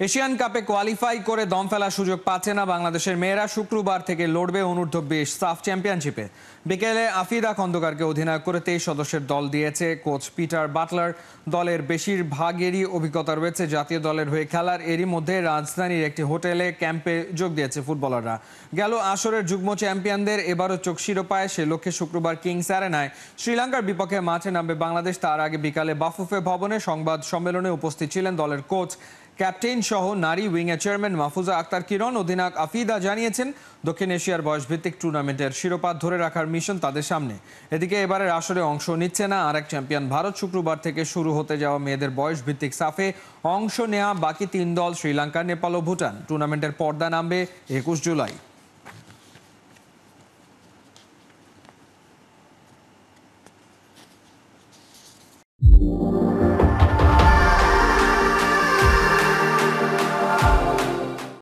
Asian কাপে qualify করে দম ফেলার সুযোগ পাচ্ছে না বাংলাদেশের মেয়েরা। শুক্রবার থেকে লড়বে অনূর্ধ্ব-20 সাফ চ্যাম্পিয়নশিপে। বিকেলে আফিদা খন্দকারকে অধিনায়ক করে 23 সদস্যের দল দিয়েছে কোচ পিটার বাটলার। দলের বেশিরভাগেরই অভিজ্ঞতা রয়েছে জাতীয় দলের হয়ে খেলার। এরই মধ্যে রাজধানীর একটি হোটেলে ক্যাম্পে যোগ দিয়েছে ফুটবলাররা। গেল আসরের যুগ্ম চ্যাম্পিয়নদের এবারও চোখ শিরোপায়, সে লক্ষ্যে শুক্রবার কিংস অ্যারেনায় শ্রীলঙ্কার বিপক্ষে মাঠে নামবে বাংলাদেশ। তার আগে বিকালে বাফুফে ভবনে সংবাদ সম্মেলনে উপস্থিত ছিলেন দলের কোচ, ক্যাপ্টেন সহ নারী উইংয়ের চেয়ারম্যান মাহফুজা আক্তার কিরণ। অধিনায়ক আফিদা জানিয়েছেন, দক্ষিণ এশিয়ার বয়সভিত্তিক টুর্নামেন্টের শিরোপা ধরে রাখার মিশন তাদের সামনে। এদিকে এবারের আসরে অংশ নিচ্ছে না আরেক চ্যাম্পিয়ন ভারত। শুক্রবার থেকে শুরু হতে যাওয়া মেয়েদের বয়সভিত্তিক সাফে অংশ নেওয়া বাকি 3 দল শ্রীলঙ্কা, নেপাল ও ভুটান। টুর্নামেন্টের পর্দা নামবে 21 জুলাই।